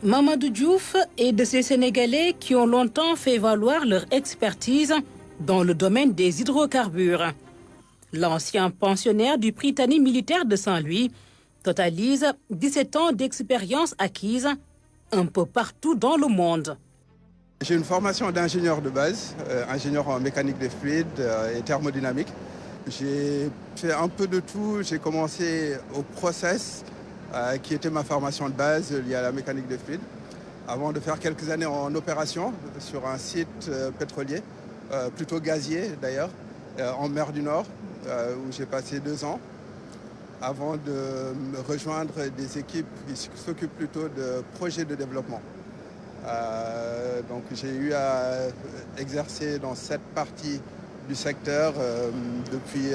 Mamadou Diouf est de ces Sénégalais qui ont longtemps fait valoir leur expertise dans le domaine des hydrocarbures. L'ancien pensionnaire du Prytanée militaire de Saint-Louis totalise 17 ans d'expérience acquise un peu partout dans le monde. J'ai une formation d'ingénieur de base, ingénieur en mécanique des fluides et thermodynamique. J'ai fait un peu de tout. J'ai commencé au process, qui était ma formation de base liée à la mécanique des fluides, avant de faire quelques années en opération sur un site pétrolier, plutôt gazier d'ailleurs, en mer du Nord, où j'ai passé 2 ans, avant de me rejoindre des équipes qui s'occupent plutôt de projets de développement. Donc j'ai eu à exercer dans cette partie du secteur depuis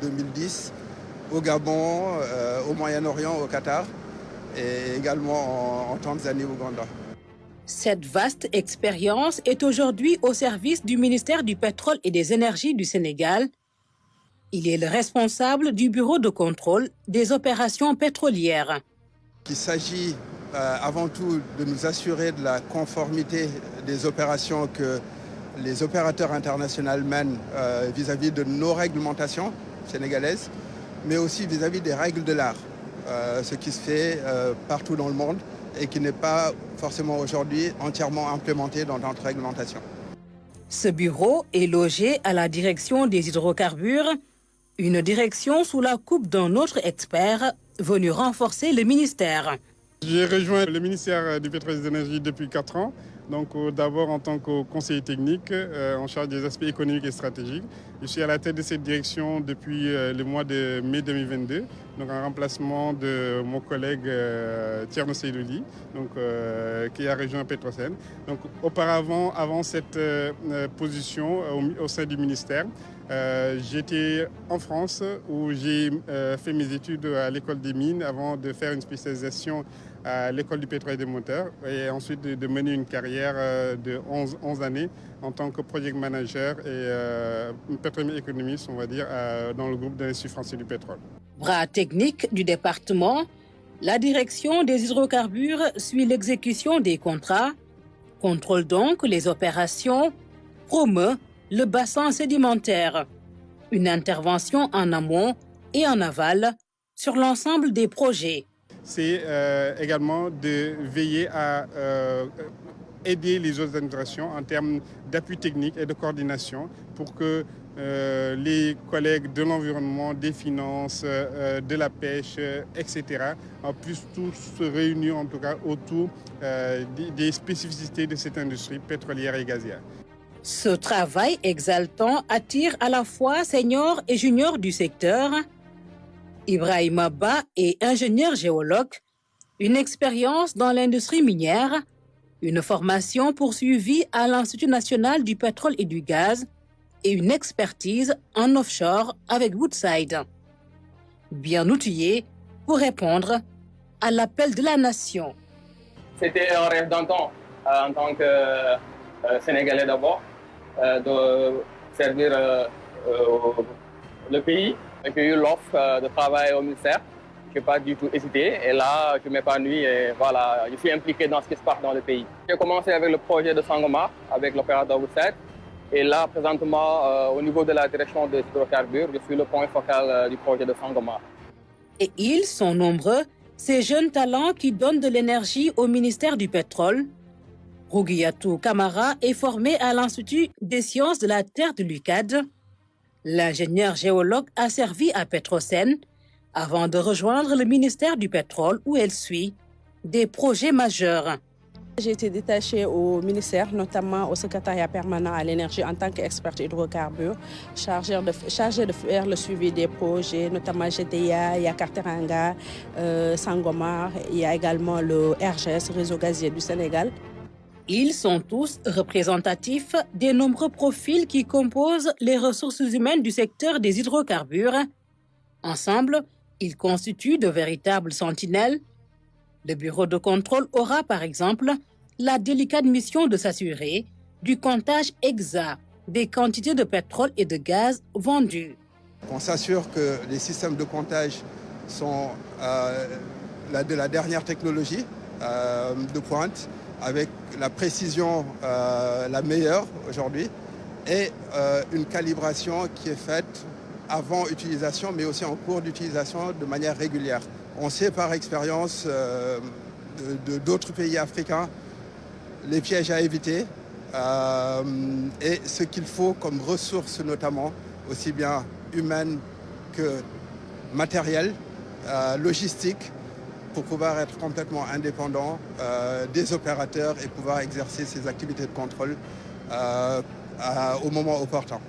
2010 au Gabon, au Moyen-Orient, au Qatar et également en Tanzanie, Ouganda. Cette vaste expérience est aujourd'hui au service du ministère du Pétrole et des Énergies du Sénégal. Il est le responsable du bureau de contrôle des opérations pétrolières. Il s'agit avant tout de nous assurer de la conformité des opérations que les opérateurs internationaux mènent vis-à-vis de nos réglementations sénégalaises, mais aussi vis-à-vis des règles de l'art, ce qui se fait partout dans le monde et qui n'est pas forcément aujourd'hui entièrement implémenté dans notre réglementation. Ce bureau est logé à la direction des hydrocarbures, une direction sous la coupe d'un autre expert venu renforcer le ministère. J'ai rejoint le ministère du Pétrole et des Énergies depuis 4 ans. Donc d'abord en tant que conseiller technique en charge des aspects économiques et stratégiques. Je suis à la tête de cette direction depuis le mois de mai 2022, donc en remplacement de mon collègue Thierno Seydouli, qui a rejoint Petrosen. Donc auparavant, avant cette position au sein du ministère, j'étais en France où j'ai fait mes études à l'école des mines avant de faire une spécialisation à l'école du pétrole et des moteurs et ensuite de mener une carrière de 11 années en tant que project manager et pétrolier économiste, on va dire, dans le groupe d'industrie français du pétrole. Bras technique du département, la direction des hydrocarbures suit l'exécution des contrats, contrôle donc les opérations, promeut le bassin sédimentaire. Une intervention en amont et en aval sur l'ensemble des projets. C'est également de veiller à aider les autres administrations en termes d'appui technique et de coordination pour que les collègues de l'environnement, des finances, de la pêche, etc. puissent tous se réunir en tout cas autour des spécificités de cette industrie pétrolière et gazière. Ce travail exaltant attire à la fois seniors et juniors du secteur. Ibrahima Ba est ingénieur géologue, une expérience dans l'industrie minière, une formation poursuivie à l'Institut national du pétrole et du gaz et une expertise en offshore avec Woodside. Bien outillé pour répondre à l'appel de la nation. C'était un rêve d'antan en tant que Sénégalais d'abord, de servir le pays. J'ai eu l'offre de travail au ministère. Je n'ai pas du tout hésité et là, je m'épanouis et voilà, je suis impliqué dans ce qui se passe dans le pays. J'ai commencé avec le projet de Sangomar, avec l'opérateur Woodside. Et là, présentement, au niveau de la direction des hydrocarbures, je suis le point focal du projet de Sangomar. Et ils sont nombreux, ces jeunes talents qui donnent de l'énergie au ministère du pétrole. Rougiatou Kamara est formé à l'Institut des sciences de la Terre de l'UCAD. L'ingénieur géologue a servi à Petrosen avant de rejoindre le ministère du pétrole où elle suit des projets majeurs. J'ai été détachée au ministère, notamment au secrétariat permanent à l'énergie en tant qu'experte hydrocarbures, chargée de faire le suivi des projets, notamment GTIA, il y a Carteranga, Sangomar, il y a également le RGS, Réseau gazier du Sénégal. Ils sont tous représentatifs des nombreux profils qui composent les ressources humaines du secteur des hydrocarbures. Ensemble, ils constituent de véritables sentinelles. Le bureau de contrôle aura, par exemple, la délicate mission de s'assurer du comptage exact des quantités de pétrole et de gaz vendues. On s'assure que les systèmes de comptage sont de la dernière technologie de pointe, avec la précision la meilleure aujourd'hui, et une calibration qui est faite avant utilisation, mais aussi en cours d'utilisation de manière régulière. On sait par expérience d'autres pays africains les pièges à éviter et ce qu'il faut comme ressources notamment, aussi bien humaines que matérielles, logistiques, pour pouvoir être complètement indépendant des opérateurs et pouvoir exercer ces activités de contrôle au moment opportun.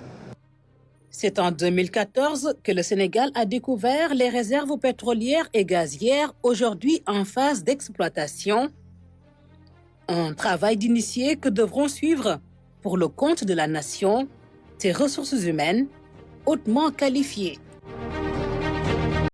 C'est en 2014 que le Sénégal a découvert les réserves pétrolières et gazières aujourd'hui en phase d'exploitation. Un travail d'initié que devront suivre, pour le compte de la nation, ses ressources humaines hautement qualifiées.